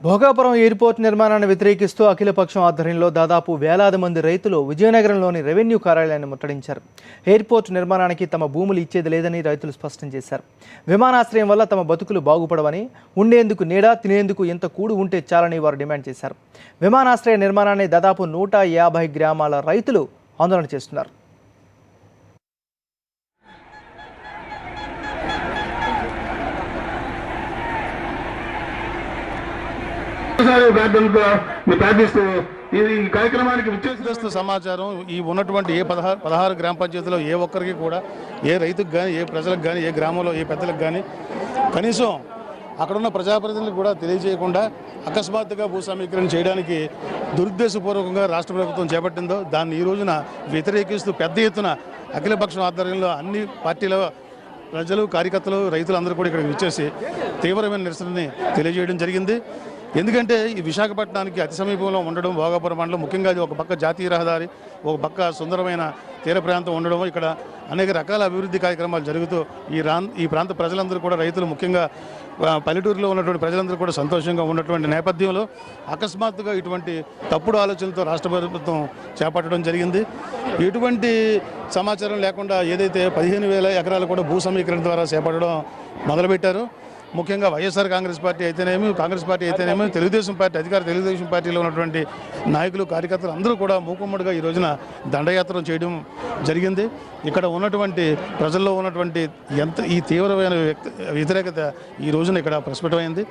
Bhogapuram airport నిర్మాణాన్ని వ్యతిరేకిస్తూ అఖిలపక్షం ఆధ్వర్యంలో దాదాపు వేలాది మంది రైతులు విజయనగరంలోని రెవెన్యూ కార్యాలయాన్ని ముట్టడించారు. ఎయిర్పోర్ట్ నిర్మాణానికి తమ భూములు ఇచ్చేది లేదని రైతులు స్పష్టం చేశారు. విమానాశ్రయం వల్ల తమ బతుకులు బాగుపడవని, ఉండేందుకు నీడ, తినేందుకు ఎంత కూడు ఉంటే చాలని వారు డిమాండ్ చేశారు. విమానాశ్రయ నిర్మాణాన్ని దాదాపు 150 గ్రామాల రైతులు ఆందోళన చేస్తున్నారు. సమాచారం ఈ ఉన్నటువంటి ఏ 16 గ్రామ పంచాయతీలో ఏ ఒక్కరికి కూడా, ఏ రైతుకు కానీ, ఏ ప్రజలకు కానీ, ఏ గ్రామంలో ఏ పెద్దలకు కానీ కనీసం అక్కడున్న ప్రజాప్రతినిధులకు కూడా తెలియజేయకుండా అకస్మాత్తుగా భూ సమీకరణ చేయడానికి దురుద్దేశపూర్వకంగా రాష్ట్ర ప్రభుత్వం చేపట్టిందో దాన్ని ఈ రోజున వ్యతిరేకిస్తూ పెద్ద ఎత్తున అఖిలపక్షం ఆధ్వర్యంలో అన్ని పార్టీల ప్రజలు, కార్యకర్తలు, రైతులు అందరూ కూడా ఇక్కడికి వచ్చేసి తీవ్రమైన నిరసనని తెలియజేయడం జరిగింది. ఎందుకంటే ఈ విశాఖపట్నానికి అతి సమీపంలో ఉండడం భోగాపురం మండలం, ముఖ్యంగా అది ఒక పక్క జాతీయ రహదారి, ఒక పక్క సుందరమైన తీర ప్రాంతం ఉండడం, ఇక్కడ అనేక రకాల అభివృద్ధి కార్యక్రమాలు జరుగుతూ ఈ ప్రాంత ప్రజలందరూ కూడా, రైతులు ముఖ్యంగా పల్లెటూరులో ఉన్నటువంటి ప్రజలందరూ కూడా సంతోషంగా ఉన్నటువంటి నేపథ్యంలో అకస్మాత్తుగా ఇటువంటి తప్పుడు ఆలోచనలతో రాష్ట్ర ప్రభుత్వం చేపట్టడం జరిగింది. ఎటువంటి సమాచారం లేకుండా ఏదైతే 15,000 ఎకరాలు కూడా భూ సమీకరణ ద్వారా చేపట్టడం మొదలుపెట్టారో, ముఖ్యంగా వైఎస్ఆర్ కాంగ్రెస్ పార్టీ అయితేనేమి, తెలుగుదేశం పార్టీ, అధికార తెలుగుదేశం పార్టీలో ఉన్నటువంటి నాయకులు, కార్యకర్తలు అందరూ కూడా మూకుమ్మడిగా ఈ రోజున దండయాత్ర చేయడం జరిగింది. ఇక్కడ ఉన్నటువంటి ప్రజల్లో ఉన్నటువంటి ఈ తీవ్రమైన వ్యతిరేకత ఈ రోజున ఇక్కడ ప్రస్ఫుటమైంది.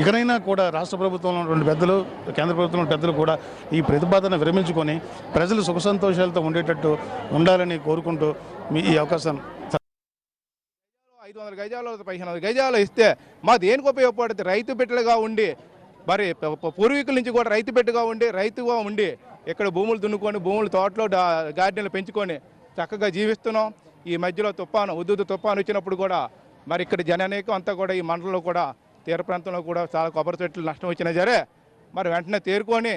ఇకనైనా కూడా రాష్ట్ర ప్రభుత్వంలో ఉన్నటువంటి పెద్దలు, కేంద్ర ప్రభుత్వంలో పెద్దలు కూడా ఈ ప్రతిపాదన విరమించుకొని ప్రజలు సుఖ సంతోషాలతో ఉండేటట్టు ఉండాలని కోరుకుంటూ ఈ అవకాశం 500 గజాలు 1500 గజాలు ఇస్తే మా దేనికి ఉపయోగపడుతుంది? రైతు బిడ్డలుగా ఉండి, మరి పూర్వీకుల నుంచి కూడా రైతుగా ఉండి ఇక్కడ భూములు దున్నుకొని, భూములు తోటలో గార్డెన్లు పెంచుకొని చక్కగా జీవిస్తున్నాం. ఈ మధ్యలో ఉద్దుద్దు తుఫాను వచ్చినప్పుడు కూడా మరి ఇక్కడ జనానేకం అంతా కూడా ఈ మండలంలో కూడా, తీర ప్రాంతంలో కూడా చాలా కొబ్బరి చెట్లు నష్టం వచ్చినా సరే మరి వెంటనే తేరుకొని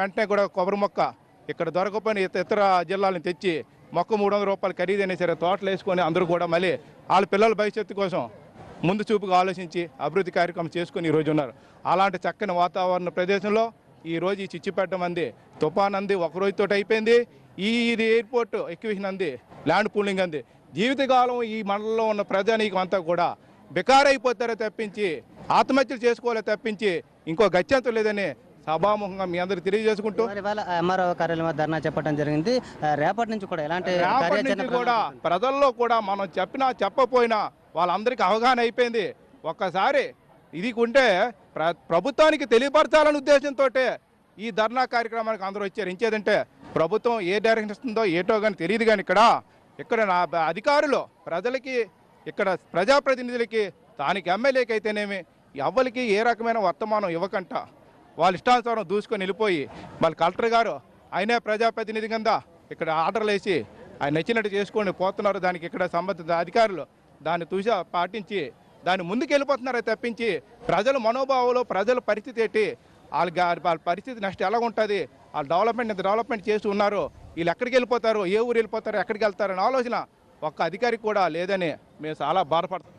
వెంటనే కూడా కొబ్బరి మొక్క ఇక్కడ దొరకపోయిన ఇతర జిల్లాలను తెచ్చి మొక్క 300 రూపాయలు ఖరీదైనా సరే తోటలు వేసుకొని అందరూ కూడా మళ్ళీ వాళ్ళ పిల్లల భవిష్యత్తు కోసం ముందు చూపుగా ఆలోచించి అభివృద్ధి కార్యక్రమం చేసుకుని ఈరోజు ఉన్నారు. అలాంటి చక్కని వాతావరణ ప్రదేశంలో ఈరోజు ఈ చిచ్చిపేట మంది తుఫాన్ అంది ఒక రోజుతో అయిపోయింది. ఈ ఎయిర్పోర్ట్ ఎక్విషన్ అంది, ల్యాండ్ పూలింగ్ అంది. జీవితకాలం ఈ మండలంలో ఉన్న ప్రజానీకం అంతా కూడా బెకారైపోతారో తప్పించి, ఆత్మహత్యలు చేసుకోవాలో తప్పించి ఇంకో గత్యంతరం లేదని సభాముఖంగా మీ అందరికి తెలియజేసుకుంటూ, ఎంఆర్ఓ కార్యాలయం ధర్నా చెప్పడం జరిగింది. రేపటి నుంచి కూడా ఎలాంటి కూడా ప్రజల్లో కూడా మనం చెప్పినా చెప్పపోయినా వాళ్ళందరికీ అవగాహన అయిపోయింది. ఒక్కసారి ఇది ఉంటే ప్రభుత్వానికి తెలియపరచాలనే ఉద్దేశంతో ఈ ధర్నా కార్యక్రమానికి అందరూ వచ్చారు. ఇంకేదంటే ప్రభుత్వం ఏ డైరెక్షన్ ఇస్తుందో ఏటో కానీ తెలియదు. కానీ ఇక్కడ నా అధికారులు ప్రజలకి, ఇక్కడ ప్రజాప్రతినిధులకి, స్థానిక ఎమ్మెల్యేకి అయితేనేమి ఎవ్వరికి ఏ రకమైన వర్తమానం ఇవ్వకంట వాళ్ళ ఇష్టానుసారం దూసుకొని వెళ్ళిపోయి, వాళ్ళ కలెక్టర్ గారు ఆయనే ప్రజాప్రతినిధి కింద ఇక్కడ ఆర్డర్లు వేసి ఆయన నచ్చినట్టు చేసుకొని పోతున్నారు. దానికి ఇక్కడ సంబంధిత అధికారులు దాన్ని పాటించి దాన్ని ముందుకు వెళ్ళిపోతున్నారే తప్పించి ప్రజల మనోభావంలో, ప్రజల పరిస్థితి ఏంటి, వాళ్ళ పరిస్థితి నెక్స్ట్ ఎలా ఉంటుంది, వాళ్ళు డెవలప్మెంట్ చేస్తూ ఉన్నారు, వీళ్ళు ఎక్కడికి వెళ్ళిపోతారు, ఏ ఊరు వెళ్ళిపోతారు, ఎక్కడికి వెళ్తారని ఆలోచన ఒక్క అధికారికి కూడా లేదని మేము చాలా బాధపడతాం.